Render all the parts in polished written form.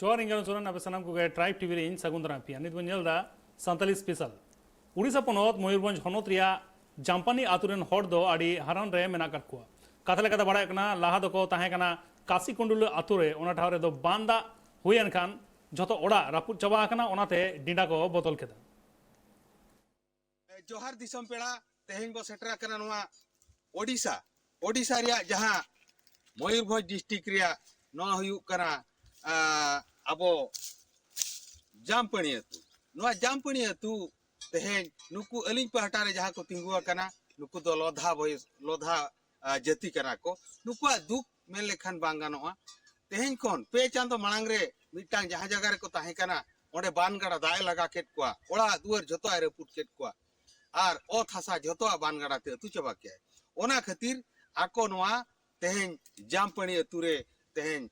चौर इंगल सोरेन अब सनाम को ट्राइब टीवी रे सगुन दारा पिया नित बन सानताली स्पेशल उड़ीसा पनत मयूरभंज हनत रिया जामपानी आतुरेन हर दो आड़ी हारान रे मेना काट कुआ कथा लेकाते बाड़ाय कना लाहा दको ताहे कना काशी कुंडुल आतुरे ओना ठाव रे दो बांदा हुयन खान जतो ओड़ा रापुद चाबा कना ओनाते डिंडा को बदल केदा जोहार दिसम पेड़ा तेहेन बो सेटरा कना नवा ओडिशा ओडिशा रिया जहां मयूरभंज डिस्ट्रिक्ट रिया नवा हुयु कना अब जामपणी अतु नवा जामपणी अतु तेहेन नुकु अलिंग पहटा रे जहां को तिंगुआ कना नुकु दो लोधा जाति कना को नुकुआ दुख मेन लेखान बांग गानोआ तेहेन कोन पे चांदो मांग रे मिटांग जहां जगह रे को ताहे कना ओडे बानगड़ा दाय लगा केट कुआ ओड़ा दुआर जतो आरे पुट केट कुआ आर ओत हासा जतो बानगड़ा ते अतु चबा के ओना खातिर आको नवा तेहेन जामपणी अतु रे तेहेन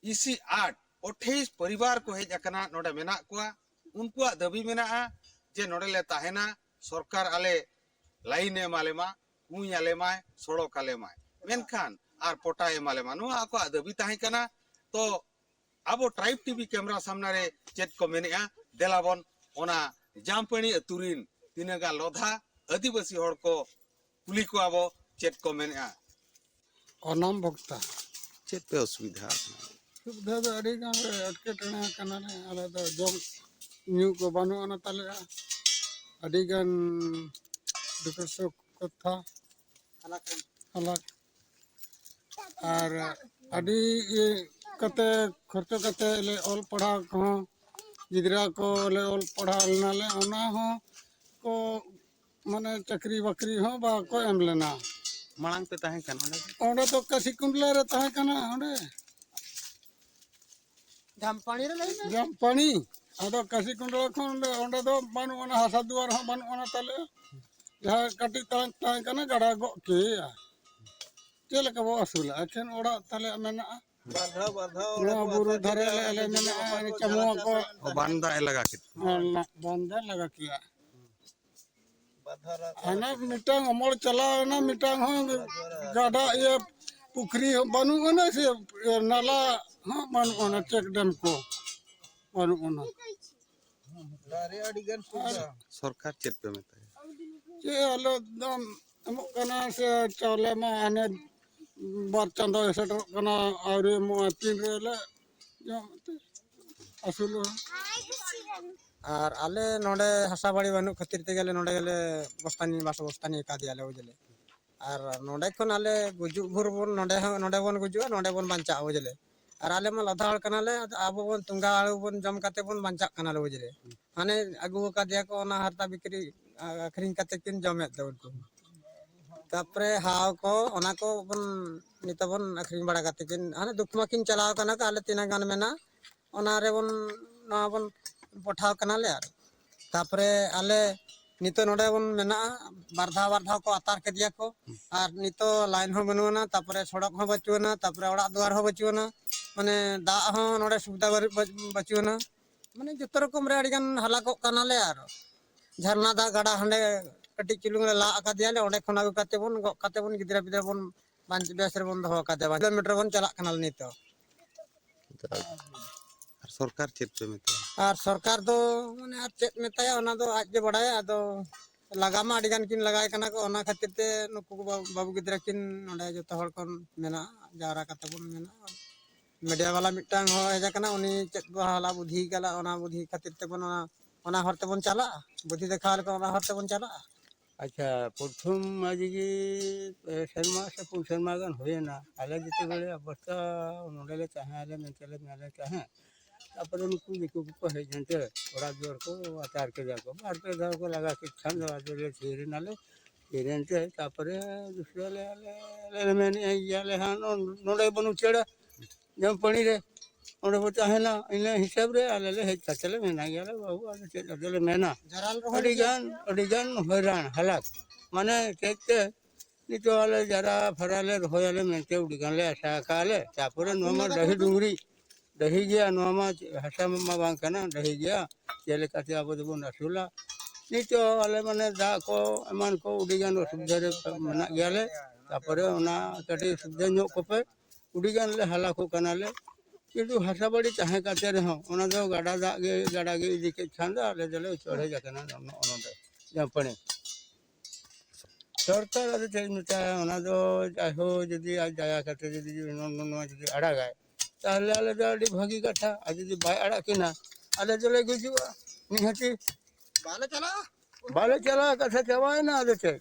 इसी 28 परिवार को हेज अकना नोडे मेना कुआ उनकुआ दाबी मेना जे नोडे ले ताहेना सरकार आले लाइन एमाले मा कुई आले मा सड़क आले मा मेनखान आर पोटा एमाले मा नुआ आको दाबी ताहे कना तो अब ट्राइब टीवी कैमरा सामने रे चेट को मेनेआ देलाबन ओना जामपणी अतुरिन तिनगा लोधा आदिवासी हड़ को कुली को अब चेट को मेनेआ अनाम भक्ता चेट पे असुविधा सुविधा दो अड़ी गान रे अटकेटना कना रे आले दो जम न्यू को बानु अना ताले अड़ी गान दुकसो कथा अलग और अड़ी ये कते खर्चो कते ले ऑल पढ़ा को गिदरा को ले ऑल पढ़ा नाले ओना हो को माने चक्री बकरी हो बा को एम लेना मांग पे ताहे कना ओंडे तो काशी कुंडला रे ताहे कना ओंडे जामपानी आदो काशी कुंडला खन ओंडे दो बानु ओना हासा दुआर हो बानु ओना ताले जहां काटी ताहे कना गड़ा गो के चले का बो असुला अखन ओड़ा ताले मेना बाधा बुरु धरे ले मेना चमो को बांदा लगा के बांदा लगा किया आना मिटांग अमल चला ना मिटांग हो गाडा ये पुखरी बानु ना से नाला हां बानु ना चेक डैम को बानु ना सरकार चेक पे में ये आलो दम अमो कना से चले मा आने बार चंदो सेटर कना आरे मो तीन रेले असुल और आले नोडे हसा बाड़ी बानु खातिर ते गेले नोडे गेले बस्तानी बस्तानी का दियाले ओजले और नोडे खन आले गुजु भुर बोन नोडे बोन गुजु नोडे बोन बांचा ओजले और आले मा लधाड़ कनाले आबो बोन तुंगा आलू बोन जम काते बोन बांचा कनाले ओजले माने अगु का दिया को ना हरता बिक्री अखरिन काते किन जमे दे उनको तापरे हाव को ओना को बोन नित बोन अखरिन बड़ा काते किन हाने दुखमा किन चलाव कना का आले तीना गान मेना ओना रे बोन ना बोन पठाव कनाले यार तापरे आले नितो नोडे बोन मेना बारधा को अतार के दिया को और नितो लाइन हो बनवना तापरे सड़क हो बचुना तापरे ओड़ा द्वार हो बचुना माने दा हो नोडे सुविधा बचुना माने जतो रकम रे अड़ी गान हलाको कनाले यार झरना दा गड़ा हंडे कटी चिलुंग ला का दियाले ओडे खना को काते बोन गिदरा बिदरा बोन पांच बेस रे बोन दो काते किलोमीटर बोन चला कनाल नितो सरकार चेक पे में और सरकार दो माने चेक मेताया ओना दो आज जे बड़ाया आदो लगा मा अडिगान किन लगाय कना को ओना खातिर ते नुकु बाबू गिदरा किन नोडे जतो हड़ कोन मेना जावरा काते बोन मेना मीडिया वाला मिटांग हो हेजा कना उनी चेक हाला बुद्धि गला ओना बुद्धि खातिर ते बोन ओना हरते बोन चला बुद्धि देखाल को ओना हरते बोन चला अच्छा प्रथम आज की शर्मा से पुन शर्मा गन होएना आले जते बेले अवस्था नोडे चाहे आले मेले मेले चाहे तापर उनको देखो को है घंटे ओरा जोर को आचार के जाको बार पे घर को लगा के छंद आदले छेरे नाले छेरेंटे तापर दूसरे ले मैंने याले हां नोडे बनु चेड़ा जम पणी रे ओडे बता है ना इने हिसाब रे आले ले चले मेना याले बाबू आले चले मेना अडिगान हैरान हालात माने केते नितो आले जरा फराले होयाले मेंते उडिगान ले आशा काले तापर नोमा दही डुंगरी दही गया नोमा हसा मा बांग कना दही गया चले काते आबो देबो नसुला नितो आले माने दा को एमान को उडिगान सुविधा रे मना गयाले तापर ओना कटी सुविधा नो को पे उडिगान ले हाला को कनाले किंतु हासा बाड़ी चाहे काते रहो ओना दो गाड़ा गे इदी के खान दो आले जले चढ़े जाकना नोंडे जामपणी सरकार आदि चेक मिटा ओना दो जाहो जदी आज जाया करते जदी नो जदी अड़ागाय ताहले आले दो आडी भागी कथा आज जदी बाय अड़ा किना आले जले गुजुआ निहती बाले चला कथा चवाय ना आदे चेक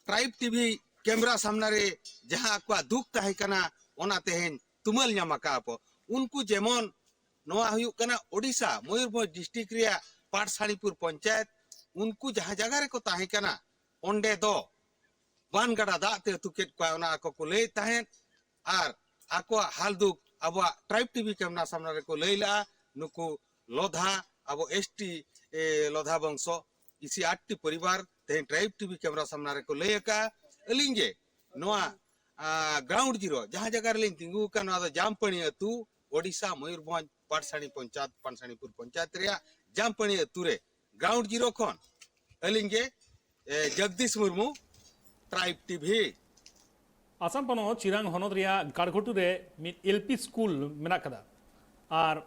ट्राइब टीवी कैमरा सामने रे जहां को दुख ताहे कना ओना तेहेन तुमल ᱧᱟᱢ ᱟᱠᱟᱯᱚ उनको जेमन नोआ हुयुक कना ओडिशा मयूरभंज डिस्ट्रिक्ट रिया पाठसाणीपुर पंचायत उनको जहां जगह रे को ताहे कना ओंडे दो बान गड़ा दाते तुकेट को ओना को लई ताहेन आर आको हाल दुख अब ट्राइब टीवी कैमरा सामने रे को लईला नुकु लोधा अब एसटी लोधा वंशो इसी 8टी परिवार तेहेन ट्राइब टीवी कैमरा सामने रे को लईका अलिंगे नोआ ग्राउंड जीरो जहां जगह रे तिंगु का नोआ जामपणी अतु ओडिशा मयूरभंज पाठसाणी पंचायत पाठसाणीपुर पंचायत रिया जामपणी अतु रे ग्राउंड जीरो खन अलिंगे जगदीश मुर्मू ट्राइब टीवी आसाम पनोत चिरांग हनत रिया गाड़घुटू रे मिद एलपी स्कूल मेना कदा और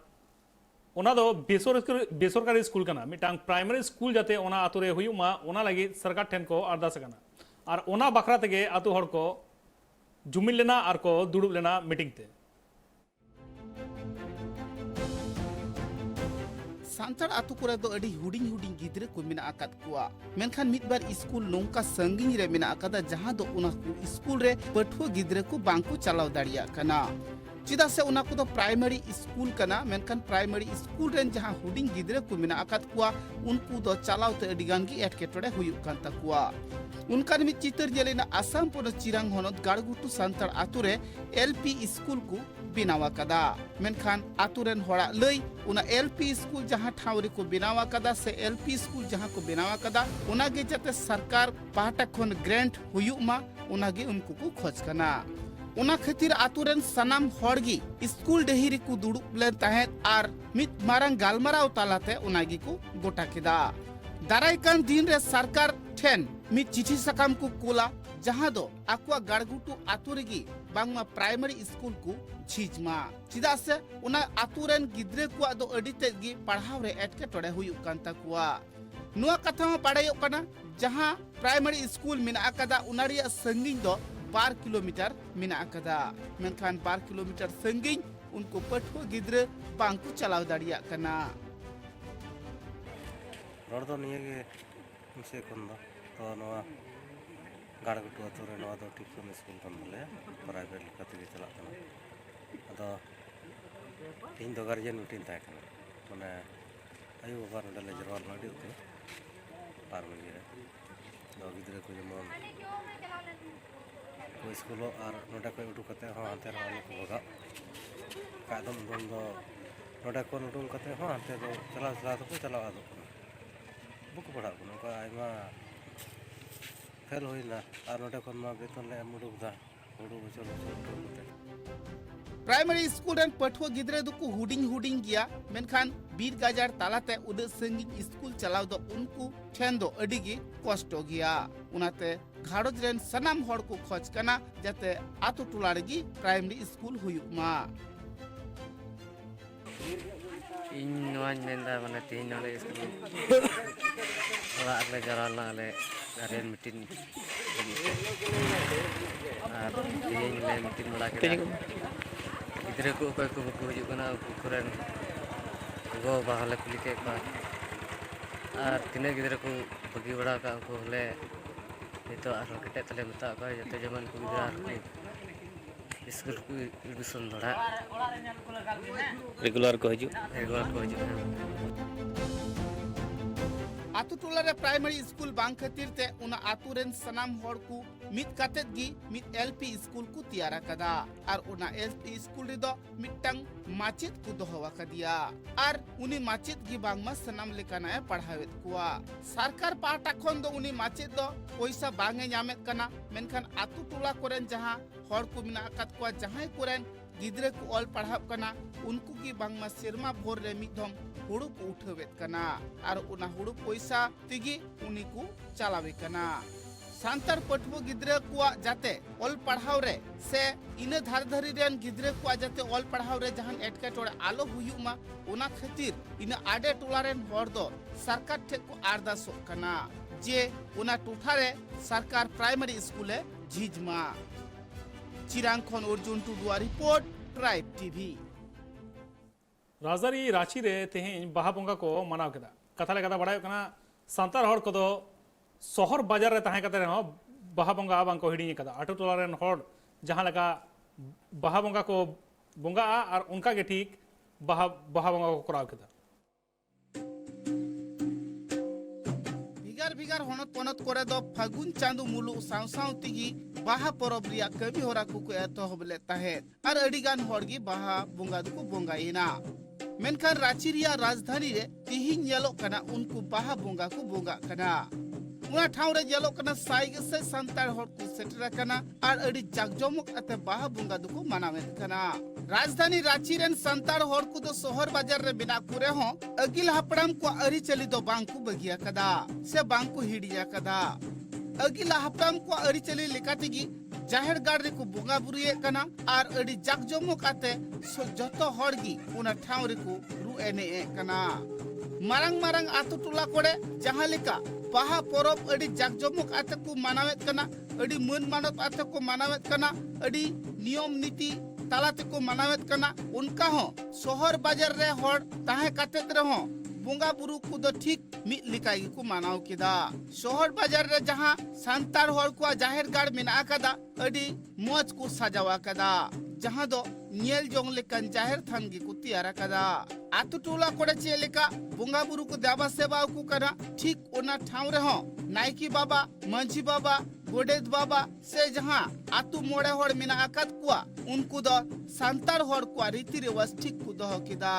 ओना दो बेसरकारी स्कूल कना मिटांग प्राइमरी स्कूल जाते ओना आतु रे हुयुमा ओना लगी सरकार ठेन को अरदास कना और ओना बखरा तेगे आतु हर को जुमिल लेना और को दुड़ुब लेना मीटिंग ते सांतार आतु कोरे दो अडी हुडिंग हुडिंग गिद्रे को मेना आकात कुआ मेनखान मिदबार स्कूल नोंका संगिनी रे मेना आकादा जहां दो उना स्कूल रे पठुआ गिद्रे को बांको चलाव दाड़िया कना चिदा से उना को दो प्राइमरी स्कूल कना मेनखान प्राइमरी स्कूल रेन जहां हुडिंग गिद्रे को मेना आकात कुआ उनको दो चलाव ते अडिगान गी एटकेटोड़े हुयुक कान तकुआ उनका मिद चितर जेलेना आसाम पोनोत चिरांग होनोत गाड़गुटू सांतार आतु रे एलपी स्कूल को बिनावा कदा मेनखान आतु रेन होड़ा लई उना एलपी स्कूल जहां ठावरे को बिनावा कदा से एलपी स्कूल जहां को बिनावा कदा उना गे जाते सरकार पाहटा खन ग्रांट हुयुमा उना गे उनको को खोज कना उना खातिर आतु रेन सनाम होड़गी स्कूल डेहिरी को दुड़ुब लेन ताहेत आर मिद मारंग गालमाराव तालाते उना गे को गोटा केदा दाराय कान दिन रे सरकार ठेन मिद चिठी सकाम को कोला जहां दो आकुआ गाड़गुटू आतु रेगी बांगमा प्राइमरी स्कूल को झिजमा चिदा से उना आतु रेन गिद्रे को दो अडी तेगी पढ़ाव रे एटकेटोड़े हुयुक कान तकुआ नुआ कथा मा बाड़ायोक कना जहां प्राइमरी स्कूल मेना आकादा उना रिया संगिन दो 12 किलोमीटर मेना आकादा मेनखान 12 किलोमीटर संगिन उनको पठुआ गिद्रे बांको चलाव दाड़िया कना रोड दो निये गे से कोन दो तो नोआ गाड़गुटू आतु रे नोआ दो टिप्सम स्कूल कन बोले प्राइवेट लेकाते गे चला कना अदो इन दो गार्जियन मीटिंग ताय कना माने आयु बाबा नडे ले जरवाल माडी उते पार में रे दो गिद्रे को जेमन को स्कूल और नडे को उडु कते हो हाते रे को बगा कादम दम दो नडे को उडु कते हो हाते दो चला तो चला आदो बुक पढ़ा को का आइमा फेल होइना और नडे कोन मा बेतन ले मुडुक दा उडु बचल प्राइमरी स्कूल रेन पठुआ गिद्रे दुकु हुडिंग हुडिंग गया मेनखान बीर गाजार तालाते उडे संगिन स्कूल चलाव दो उनको ठेन दो अडिगी कष्ट गया उनाते घाड़ोज रेन सनाम होड़ को खोज कना जाते आतु टोला रेगी प्राइमरी स्कूल हुयुक मा इन नोआन मेंदा माने तीन नले स्कूल ओला ले जराला ले रेन मीटिंग और तीन ले मीटिंग बड़ा के गिद्रे को कोई को हुजुक कना कुरेन गो बाहले कुली के बा और तिने गिद्रे को बगी बड़ा का को ले नितो आर कटे तले मता को जते जमन को गिद्रा स्कूल को एडमिशन बड़ा रेगुलर को हजू आतु टोला रे प्राइमरी स्कूल बांग खातिर ते उना आतु रेन सनाम होड़ को मिद कातेत गी मिद एलपी स्कूल को तैयार कदा और उना एलपी स्कूल रे दो मिटंग माचित को दोहवा कदिया और उनी माचित गी बांगमा सनाम लेकाना पढ़ावेत कुआ सरकार पाटा खन दो उनी माचित दो पैसा बांगे ᱧᱟᱢᱮत कना मेनखान आतु टोला कोरेन जहां होड़ को मिना अकात कुआ जहां कोरेन गिद्रे को ऑल पढ़ाव कना उनको की बांगमा सिरमा भोर रे मिधम हुड़ू को उठावेत कना और उना हुड़ू पैसा तिगी उनी को चलावे कना सांतार पटुआ गिद्रे कुआ जाते ऑल पढ़ाव रे से इना धार धारी रेन गिद्रे कुआ जाते ऑल पढ़ाव रे जहां एटकेटोड़े आलो हुयुमा ओना खातिर इना आडे टोला रेन हर दो सरकार ठे को आरदासो कना जे ओना टोठा रे सरकार प्राइमरी स्कूले झिजमा चिरांग खन अर्जुन टुडुआ रिपोर्ट ट्राइब टीवी। राजधानी रांची रे तेहें बाहा बोंगा को मनाव केदा कथा लेकाता बड़ाय कना सांतार हड़ को शहर बाजार रे ताहे कते रहो बाहा बोंगा बांग को हिड़ी कदा आटो टोला रेन हड़ जहां लगा बाहा बोंगा को बोंगा और उनका के ठीक बाहा बोंगा को कराव केदा भिगार भिगार हनत पनत करे दो फागुन चांदू मुलु साव साव तिगी बाहा परब रिया कवि होरा को एतहबले ताहे और अडिगान हड़गी बाहा बोंगा दुको बोंगाइना मेनखान रांची रिया राजधानी रे तिहिं येलो कना उनको बाहा बोंगा को बोंगा कना उना ठाव रे येलो कना साइग से संतार हड़ को सेटर कना और अडी जागजमक अते बाहा बोंगा दुको मनावेत कना राजधानी रांची रेन संतार हड़ को दो शहर बाजार रे बिना कुरे हो अगिल हपड़ाम को अरी चली दो बांकु बगिया कदा से बांकु हिडिया कदा अगिल हपड़ाम को अरी चली लेकातिगी जाहेर गाड़ को बोंगा बुरुए कना और अडी जागजमक अते जतो हड़गी उना ठाव रे को रु एने कना मारंग मारंग आतु टोला कोड़े जहां लेका बाहा परब अडी जागजमक आते को मानावेत कना अडी मन मानत आते को मानावेत कना अडी नियम नीति तालाते को मानावेत कना उनका हो शहर बाजार रे हड़ ताहे कातेत रहो बोंगा बुरु को दो ठीक मिट लिकाई को मानाव केदा शहर बाजार रे जहां सांतार हड़ को जाहेर गाड़ मेना कदा अडी मोज को सजावा कदा जहां दो नियल जोंग लेकन जाहेर थान गी को तैयार कदा आतु टोला कोड़े चे लेका बोंगा बुरु को देवा सेवा को करा ठीक ओना ठाव रे हो नायकी बाबा मंझी बाबा गोडेद बाबा से जहां आतु मोड़े हड़ मेना आकाद कुआ उनको दो सांतार हड़ को रीति रिवाज ठीक को दो केदा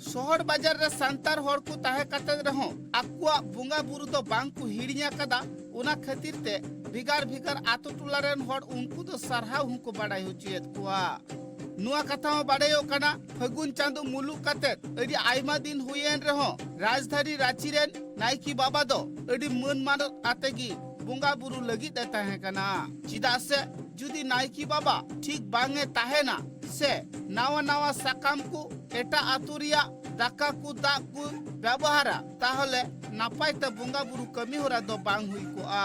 शहर बाजार रे सांतार हड़ को ताहे कते रहो आकुआ बोंगा बुरु दो बांग को हिड़िया कदा उना खातिर ते भिगार भिगार आतु टोला रेन हड़ उनको दो सरहाव हुको बाडाय होचियत कुआ नुआ कथा बाडायो कना फागुन चांदो मुलु कते अडी आइमा दिन हुयेन रहो राजधानी रांची रेन नायकी बाबा दो अडी मन मानत आतेगी बोंगा बुरु लगी देता है कना चिदा से जुदी नायकी बाबा ठीक बांगे ताहेना से नावा नावा साकाम को एटा आतुरिया दाका को दाग को व्यवहारा ताहले नापाय ते बोंगा बुरु कमी होरा दो बांग हुई को आ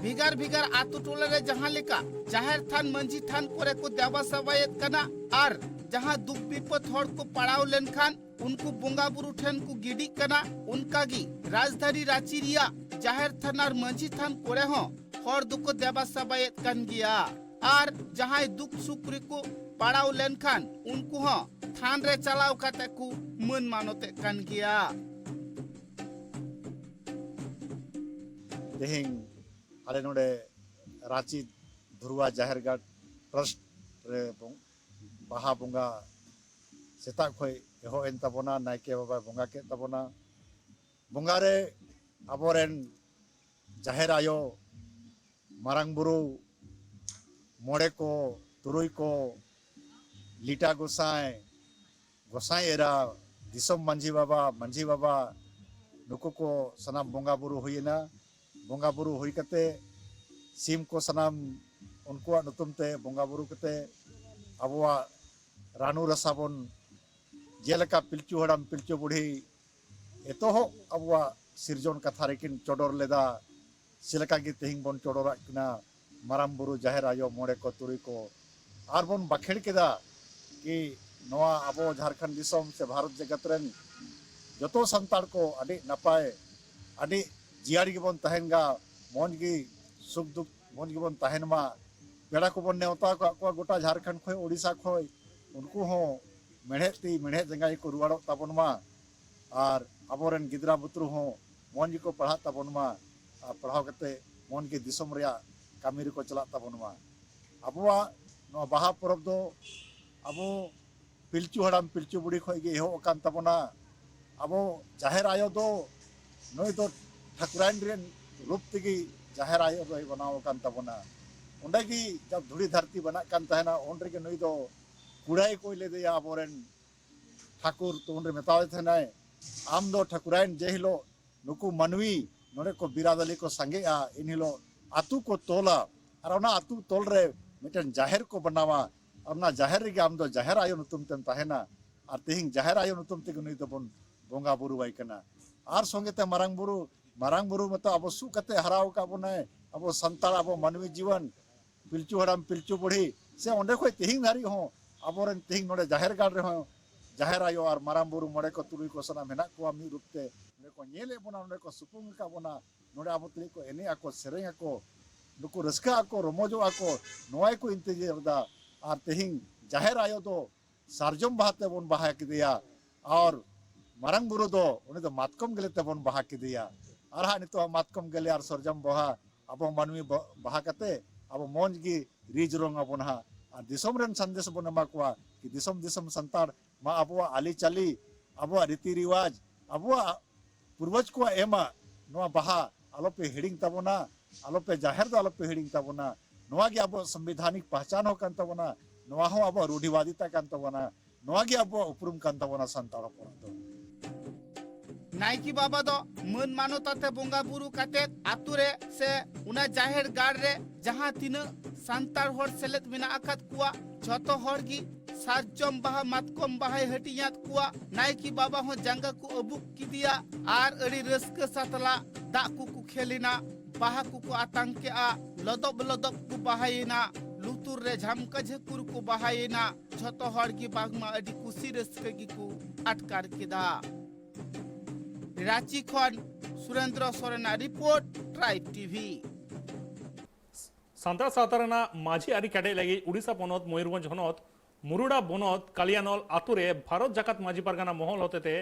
भिगार भिगार आतु टोला रे जहां लेका जाहेर थान मंजी थान करे को देवा सवायत कना और जहां दुख विपद हड़ को पड़ाव लेनखान उनको बोंगा बुरु ठेन को गिडी कना उनका गी राजधानी रांची रिया जाहेर थान और मंजी थान करे हो हड़ दुख देवा सवायत कन गिया और जहां दुख सुख को पड़ाव लेनखान उनको हो थान रे चलाव काते को मन मानोते कन गिया तेहिं आले नोडे रांची धुरुआ जाहेरगाड़ ट्रस्ट रे बाहा बोंगा सेता खय एहो एन तबोना नायके बाबा बोंगा के तबोना बोंगा रे आबोरेन जाहेर आयो मारांग बुरु मोड़े को तुरुई को लीटा गोसाई गोसाई एरा दिसम मंझी बाबा नुको को सनाम बोंगा बुरु हुईना बोंगा बुरु हुई कते सीम को सनाम उनको नुतुम ते बोंगा बुरु कते अबुआ रानू रसाबन जेलका पिलचू हड़ाम पिलचू बुढ़ी एतोह अबुआ सिरजोन कथा रेकिन चोडोर लेदा सिलका गी तेहिं बन चोडोरा किना माराम बुरु जाहेर आयो मोड़े को तुरुई को आर बन बाखेड़ केदा कि नवा अबो झारखंड दिसोम से भारत जगत रेन जतो संताड़ को अडी नपाय अडी जियाड़ी गिबन तहनगा मौज गी सुख दुख मौज गिबन तहनमा पेड़ा को बन नेवता को गोटा झारखंड खय ओडिशा खय उनको हो मेढ़ेती मेढ़े जंगाई को रुवाड़ो ताबनमा और अबोरेन गिदरा बुतरु हो मौज को पढ़ा ताबनमा पढ़ाव कते मौज गी दिसोम रिया कामी को चला ताबनमा अबुआ नो बाहा परब दो अबो पिलचू हड़ाम पिलचू बुढ़ी खय गे एहो कान ताबना अबो जाहेर आयो दो नई दो ठाकुरान रेन रूप तेगी जाहेर आयो दो बनाव कान ताबना उंडे गी जब धुड़ी धरती बना कान तहना उन रे नई दो कुड़ाई को ले दिया अबोरेन ठाकुर तो उन रे मेतावे थनाय आम दो ठाकुरान जे हिलो नुकु मनवी नोडे को बिरादली को संगे इन हिलो आतु को तोला और ओना आतु तोल रे मिटन जाहिर को बनावा और ना जाहिर रे आम दो जाहिर आयो नुतुम तेम ताहेना और तेहिं जाहिर आयो नुतुम ते नुई दबन बोंगा बुरु बाई कना और संगे ते मारांग बुरु मत अब सु कते हराव का बनाए अब संताल अब मानवी जीवन पिलचू हराम पिलचू बुढ़ी से ओंडे खोय तेहिं नारी हो अब तेहिं नोडे जाहिर गाड़ रे हो जाहिर आयो और मारांग बुरु मोड़े को तुरुई को सना मेना को मी रूपते नोडे को नेले बोना नोडे को सुपुंग का बोना नोडे अब तुली को एने आको सेरेंग आको नुकु रस्का आको रोमोजो आको नोय को इंतजार दा और तेहिं जाहिर आयो दो सार्जम बहाते बोन बहा किदिया और मारांग बुरु दो उनी दो मातकम गेले ते बोन बहा किदिया और हा नितो मातकम गेले और सरजम बहा अब मानवी बहा कते अब मौज की रिज रोंग अब हा और दिसम रेन संदेश बोन एमा कोआ कि दिसम दिसम संतार मा अब आली चाली अब रीति रिवाज अब पूर्वज को एमा नोआ बहा आलोपे हिडिंग तबोना आलोपे जाहिर दो आलोपे हिडिंग तबोना नोआ गे अब संवैधानिक पहचान हो कान तबोना नोआ हो अब रूढ़िवादिता कान तबोना नोआ गे अब उपरुम कान तबोना संतार होपन दो नायकी बाबा दो मन मानवताते बोंगा बुरु काते आतु रे से उना जाहिर गाड़ रे जहां तीन सांतार होर सेलेत मेना आकात कुआ झतो होर गी सारजम बाहा मातकम बाहाय हटियात कुआ नायकी बाबा हो जांगा को अबुक किदिया आर अड़ी रस्क सातला दा कुकु खेलिना बाहा कुकु आतंके आ लदब लदब कु बाहायना लुतुर रे झमका झकुर को बाहायना झतो होर गी बागमा अड़ी कुसी रस्क गी को अटकार किदा रांची खन सुरेंद्र सोरेना रिपोर्ट ट्राइब टीवी सान्ताल सावतारना माझी आरी काटे लगी उड़ीसा पनत मयूरभंज हनत मुरुडा बनत कालियानल आतुरे भारत जाकात माझी परगाना महल होते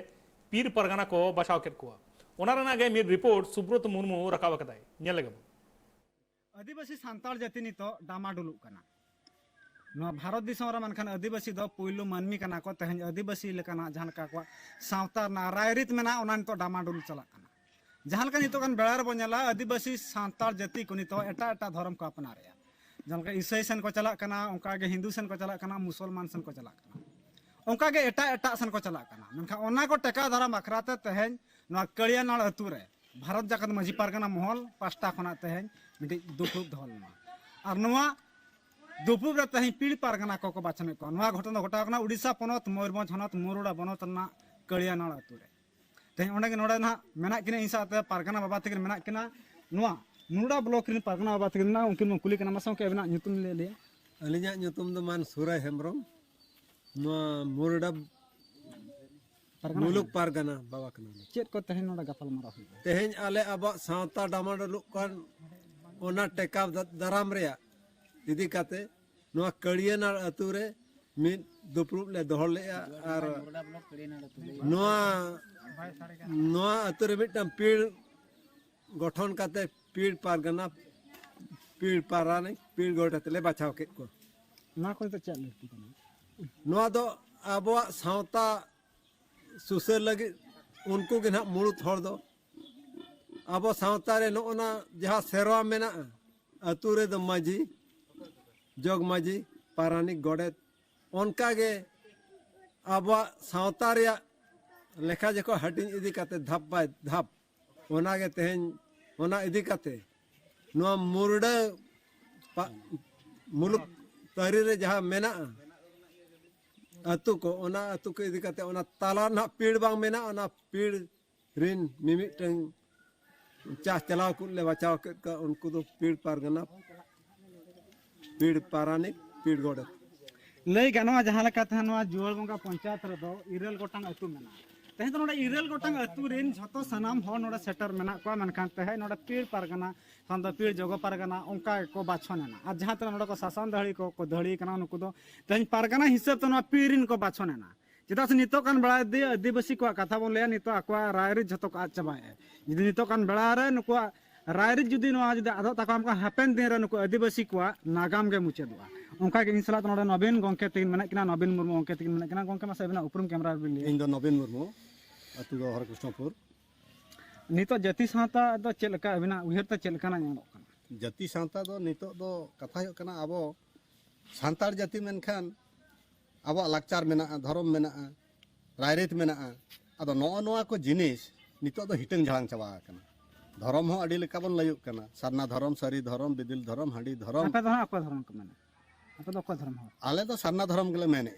पीर परगाना को बचाव केद कुआ ओना रना गे मिड रिपोर्ट सुब्रत मुर्मू रकाब कदाय नेल लगे आदिवासी सान्ताल जाति नितो डामाडुलुक कना नो भारत दिसम रे मनखान आदिवासी दो पुइलु मानमी कना को तहन आदिवासी लेकाना जहां का को सावता ना रायरित मेना ओना नितो डामाडुल चला कना जहां का नितो कन बेड़ार बनेला आदिवासी सान्ताल जाति को नितो एटा एटा धर्म को अपना रे जहां का ईसाई सन को चला कना उनका के हिंदू सन को चला कना मुसलमान सन को चला कना उनका के एटा एटा सन को चला कना मनखा ओना को टेका धर्म अखराते तहन नो कलियानाल अतु रे भारत जाकत माझी पारगाना महल पास्ता खना तहन मिटी दुपुब धलमा और नोआ दुपुब रे तहन पीड़ पारगाना को बाछने को नोआ घटना घटा कना उड़ीसा पनत मयूरभंज हनत मुरुडा बनत ना कलियानाल अतु रे तहन ओंडे के नोडे ना मेना किने इंसाते पारगाना बाबा तकिन मेना किना नोआ मुरुडा ब्लॉक रे पारगाना बाबा तकिन ना उनकिन कुली कना मासों के बिना nyutum ले लिया अलिया nyutum दो मान सुराय हेमब्रम नोआ मुरुडा मुलुक पारगाना बाबा कना चेत को तहन नोडा गफल मारा हुई तेहेन आले अब सावता डामाडुलुक कन ओना टेका दाराम रेया इदी काते नोआ कलियानाल अतु रे मिद दुपरुब ले दोहर लेया और नोआ अतु रे मिदटां पीड़ गठन काते पीड़ पारगाना पीड़ पाराने पीड़ गोटाते ले बचाव केत को ना को तो चल लेती कना नोआ दो आबो सावता सुसर लगे उनको के ना मुरुत हर दो अब सावता रे नोना जहाँ सेरवा मेना अतु रे दो माझी जग माझी पारानिक गड़ेत उनका गे अब सावता रे लेखा जको हटिंग इदी काते धप बाय धप ओना गे तेहन ओना इदी काते नोआ मुरुडा मुलुक तहरी रे जहाँ मेना अतु को ओना अतु को इदी काते ओना ताला ना पीड़ बांग मेना ओना पीड़ रिन मिमिटंग चाह चलाव को ले बचाव का उनको तो पीड़ पारगाना पीड़ पारानिक पीड़ गोड़े लई गानवा जहां लका तहनवा जुवल बंगा पंचायत रे दो इरेल गोटांग अतु मेना तहन तो नोडा इरेल गोटांग अतु रेन झतो सनाम हो नोडा सेटर मेना को मनखान तहे नोडा पीड़ पारगाना संद पीड़ जगो पारगाना उनका को बाछनेना आ जहां त नोडा को शासन दहड़ी को दहड़ी कना नुको दो तहन पारगाना हिसाब तो नोडा पीड़िन को बाछनेना चेदा से नितो कान बेड़ा दे आदिवासी को कथा बोन लेया नितो आकवा रायरि झतो का चबाए जदि नितो कान बेड़ा रे नुको रायरि जुदी नो आज आदो तका हमका हैपन दिन रे नुको आदिवासी को नागाम गे मुचेदवा उनका के इंसला तो नोडा नवीन गोंके तिन मेना किना नवीन मुर्मू गोंके तिन मेना किना गोंके मा सेबना उपरुम कैमरा बिली इन दो नवीन मुर्मू अतु दो हरकृष्णपुर नितो जाति सावता दो चेलका अबिना उहेर त चेलका ना ᱧᱟᱢᱚᱜ ᱠᱟᱱᱟ जाति सावता दो नितो दो कथा हो कना आबो सान्ताल जाति मेनखान आबो लाकचार मेना धर्म मेना रायरित मेना आदो नो नोआ को जिनिस नितो दो हिटंग झांग चबा कना धर्म हो अड़ी लेका बन लयुक कना सरना धर्म सारी धर्म बिदिल धर्म हांडी धर्म ᱟᱯᱮ ᱫᱚ ᱦᱟᱸᱜ ᱚᱠᱚᱭ ᱫᱷᱚᱨᱚᱢ ᱠᱚ ᱢᱮᱱᱟ ᱟᱯᱮ ᱫᱚ ᱚᱠᱚᱭ ᱫᱷᱚᱨᱚᱢ ᱦᱚᱲ आले तो सरना धर्म गेले मेने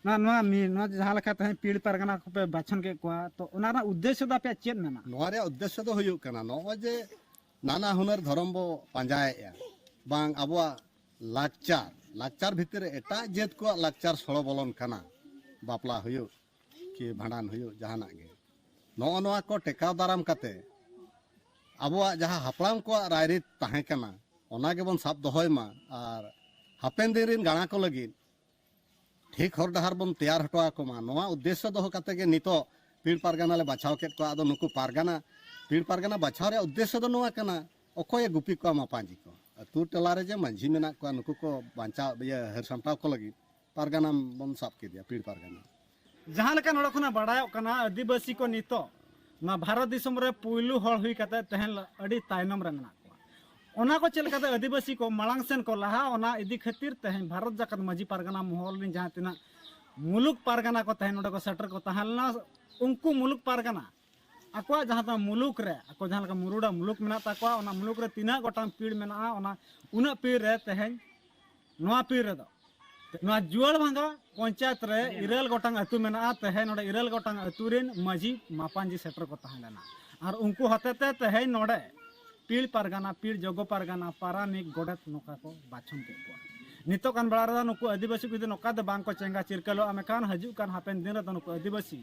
ᱱᱚᱣᱟ ᱡᱟᱦᱟᱸ ᱞᱮᱠᱟ ᱛᱮᱦᱮᱧ ᱯᱤᱲ ᱯᱟᱨᱜᱟᱱᱟ ᱠᱚᱯᱮ ᱵᱟᱪᱷᱚᱱ ᱠᱮᱫ ᱠᱚᱣᱟ ᱛᱚ ᱚᱱᱟ ᱨᱮᱱᱟᱜ ᱩद्देश्य ᱫᱚ ᱟᱯᱮᱭᱟᱜ ᱪᱮᱫ ᱢᱮᱱᱟᱜᱼᱟ नोआ रे उद्देश्य दो हुयुक कना नोआ जे नाना हुनर धर्म बो पांजाएया बांग अबवा लाकचार भितर एटा जेत को लाकचार सड़ो बोलन कना बापला हुयुक कि भांडान हुयुक जहाना गे नोआ नोआ को टेकाव दाराम कते अबवा जहां हापड़ाम को रायरित ताहे कना ओना गेबन साब दोहय मा आर हापेन दिन रिन गाणा को लगी ठीक हर डहार बन तैयार हटवा को मा नोआ उद्देश्य दो कते गे नितो पीड़ पारगाना ले बचाव केत को आदो नुकु पारगाना पीड़ पारगाना बचाव रे उद्देश्य दो नोआ कना अकोय गुपी को मा पांजी को अतु टला रे जे मंझी मेना को नुकु को बांचा ये हर सामटाव को लगी पारगाना बन साब के दिया पीड़ पारगाना जहां लेका नोडे खना बाडायोग कना आदिवासी को नितो ना भारत दिसम रे पुइलु हड़ हुई कते तहन अडी तायनम रे मेना को ओना को चल कते आदिवासी को मालांग सेन को लहा ओना इदी खातिर तहन भारत जाकत मजी पारगाना मोहल नि जहां तिना मुलुक पारगाना को तहन नोडे को सेटर को तहलना उनको मुलुक पारगाना आको जहां ता मुलुक रे आको जहां का मुरुडा मुलुक मेना ताको ओना मुलुक रे तिना गोटांग पीड़ मेना ओना उना पीड़ रे तहन नोआ पीड़ रे दो नोआ जुआल भांगा पंचायत रे इरल गोटांग अतु मेना तहन नोडे इरल गोटांग अतु रेन मजी मापांजी सेटर को तहलना और उनको हतेते तहन नोडे पीड़ पारगाना पीड़ जगो पारगाना पारानिक गोडेत नोका को बाछन के को नितो कान बड़ा रे नुकु आदिवासी को नोका दे बांग को चेंगा चिरकलो आमे कान हजु कान हापेन दिन रे नुकु आदिवासी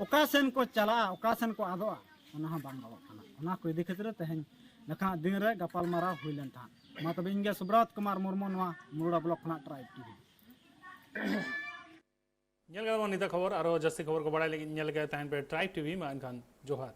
ओका सेन को चला ओका सेन को आदोआ ओना हा बांग बाबा खाना ओना को इदी खतिर तहन नका दिन रे गपाल मारा हुइलन था मा तबे इंगे सुब्रत कुमार मुर्मू नवा मुरुडा ब्लॉक खना ट्राइब टीवी निता खबर और जस्ती खबर को बड़ा लेकिन ट्राइब टीवी में जोहार।